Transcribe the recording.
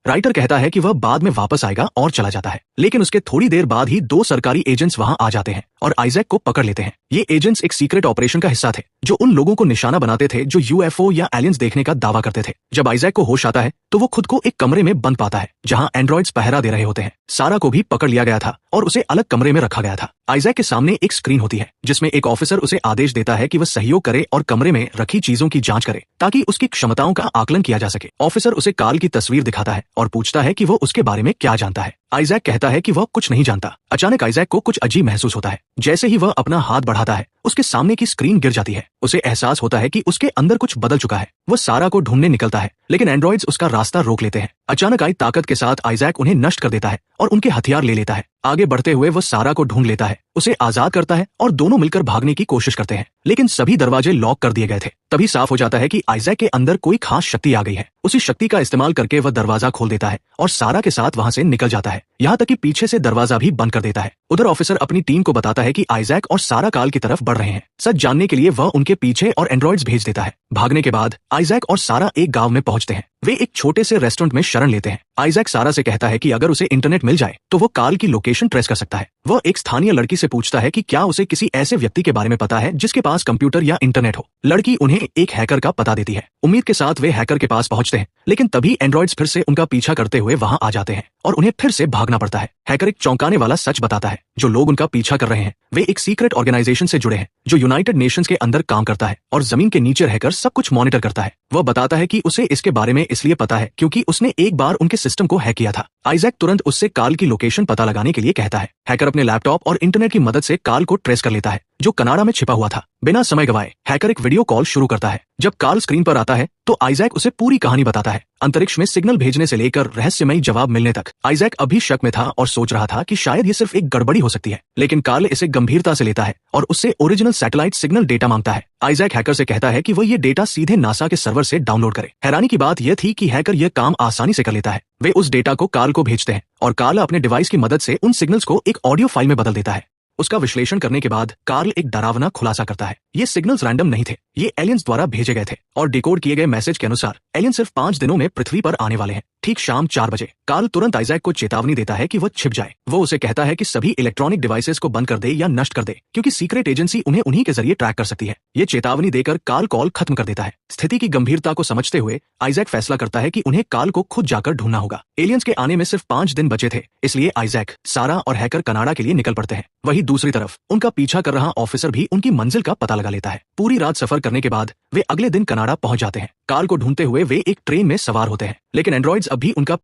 Writer कहता है कि वह बाद में वापस आएगा और चला जाता है, लेकिन उसके थोड़ी देर बाद ही दो सरकारी एजेंट्स वहां आ जाते हैं और आइजैक को पकड़ लेते हैं। ये एजेंट्स एक सीक्रेट ऑपरेशन का हिस्सा थे जो उन लोगों को निशाना बनाते थे जो यूएफओ या एलियंस देखने का दावा करते थे। जब आइजैक को होश आता है तो वो खुद को एक कमरे में बंद पाता है जहां एंड्रॉइड्स पहरा दे रहे होते हैं। सारा को भी पकड़ लिया गया था और उसे अलग कमरे में रखा गया था। आइजैक के सामने एक स्क्रीन होती है जिसमें एक ऑफिसर उसे आदेश देता है कि वह सहयोग करे और कमरे में रखी चीजों की जांच करे ताकि उसकी क्षमताओं का आकलन किया जा सके। ऑफिसर उसे कार्ल की तस्वीर दिखाता है और पूछता है कि वो उसके बारे में क्या जानता है। आइजैक कहता है कि वह कुछ नहीं जानता। अचानक आइजैक को कुछ अजीब महसूस होता है। जैसे ही वह अपना हाथ बढ़ाता है उसके सामने की स्क्रीन गिर जाती है। उसे एहसास होता है कि उसके अंदर कुछ बदल चुका है। वह सारा को ढूंढने निकलता है लेकिन एंड्रॉइड्स उसका रास्ता रोक लेते हैं। अचानक आई ताकत के साथ आइजैक उन्हें नष्ट कर देता है और उनके हथियार ले लेता है। आगे बढ़ते हुए वह सारा को ढूंढ लेता है, उसे आजाद करता है और दोनों मिलकर भागने की कोशिश करते हैं, लेकिन सभी दरवाजे लॉक कर दिए गए थे। तभी साफ हो जाता है कि आइजैक के अंदर कोई खास शक्ति आ गई है। उसी शक्ति का इस्तेमाल करके वह दरवाजा खोल देता है और सारा के साथ वहां से निकल जाता है, यहाँ तक कि पीछे से दरवाजा भी बंद कर देता है। उधर ऑफिसर अपनी टीम को बताता है कि आइजैक और सारा काल की तरफ बढ़ रहे हैं। सच जानने के लिए वह उनके पीछे और एंड्रॉइड्स भेज देता है। भागने के बाद आइजैक और सारा एक गांव में पहुंचते हैं। वे एक छोटे से रेस्टोरेंट में शरण लेते हैं। आइजैक सारा से कहता है कि अगर उसे इंटरनेट मिल जाए तो वो काल की लोकेशन ट्रेस कर सकता है। वह एक स्थानीय लड़की से पूछता है कि क्या उसे किसी ऐसे व्यक्ति के बारे में पता है जिसके पास कंप्यूटर या इंटरनेट हो। लड़की उन्हें एक हैकर का पता देती है। उम्मीद के साथ वे हैकर के पास पहुंचते हैं, लेकिन तभी एंड्रॉइड्स फिर से उनका पीछा करते हुए वहां आ जाते हैं और उन्हें फिर से भागना पड़ता है। हैकर एक चौंकाने वाला सच बताता है, जो लोग उनका पीछा कर रहे हैं वे एक सीक्रेट ऑर्गेनाइजेशन से जुड़े हैं जो यूनाइटेड नेशंस के अंदर काम करता है और जमीन के नीचे रहकर सब कुछ मॉनिटर करता है। वह बताता है कि उसे इसके बारे में इसलिए पता है क्योंकि उसने एक बार उनके सिस्टम को हैक किया था। आइजैक तुरंत उससे काल की लोकेशन पता लगाने के लिए कहता है। हैकर अपने लैपटॉप और इंटरनेट की मदद से काल को ट्रेस कर लेता है जो कनाडा में छिपा हुआ था। बिना समय गवाए हैकर एक वीडियो कॉल शुरू करता है। जब काल स्क्रीन पर आता है तो आइजैक उसे पूरी कहानी बताता है, अंतरिक्ष में सिग्नल भेजने से लेकर रहस्यमयी जवाब मिलने तक। आइजैक अभी शक में था और सोच रहा था कि शायद ये सिर्फ एक गड़बड़ी हो सकती है, लेकिन काल इसे गंभीरता से लेता है और उससे ओरिजिनल सैटेलाइट सिग्नल डेटा मांगता है। आइजैक हैकर से कहता है कि वह ये डेटा सीधे नासा के सर्वर से डाउनलोड करे। हैरानी की बात यह थी कि हैकर यह काम आसानी से कर लेता है। वे उस डेटा को काल को भेजते हैं और काल अपने डिवाइस की मदद से उन सिग्नल्स को एक ऑडियो फाइल में बदल देता है। उसका विश्लेषण करने के बाद कार्ल एक डरावना खुलासा करता है। ये सिग्नल्स रैंडम नहीं थे, ये एलियंस द्वारा भेजे गए थे और डिकोड किए गए मैसेज के अनुसार एलियन सिर्फ 5 दिनों में पृथ्वी पर आने वाले हैं। ठीक शाम 4 बजे कार्ल तुरंत आइजैक को चेतावनी देता है कि वह छिप जाए। वो उसे कहता है कि सभी इलेक्ट्रॉनिक डिवाइसेस को बंद कर दे या नष्ट कर दे, क्योंकि सीक्रेट एजेंसी उन्हें उन्हीं के जरिए ट्रैक कर सकती है। ये चेतावनी देकर कार्ल कॉल खत्म कर देता है। स्थिति की गंभीरता को समझते हुए आइजैक फैसला करता है कि उन्हें कार्ल को खुद जाकर ढूंढना होगा। एलियंस के आने में सिर्फ 5 दिन बचे थे, इसलिए आइजैक, सारा और हैकर कनाडा के लिए निकल पड़ते हैं। वहीं दूसरी तरफ उनका पीछा कर रहा ऑफिसर भी उनकी मंजिल का पता लगा लेता है। पूरी रात सफर करने के बाद वे अगले दिन कनाडा पहुंच जाते हैं। कार्ल को ढूंढते हुए वे एक ट्रेन में सवार होते हैं, लेकिन एंड्रॉइड्स अब भी उनका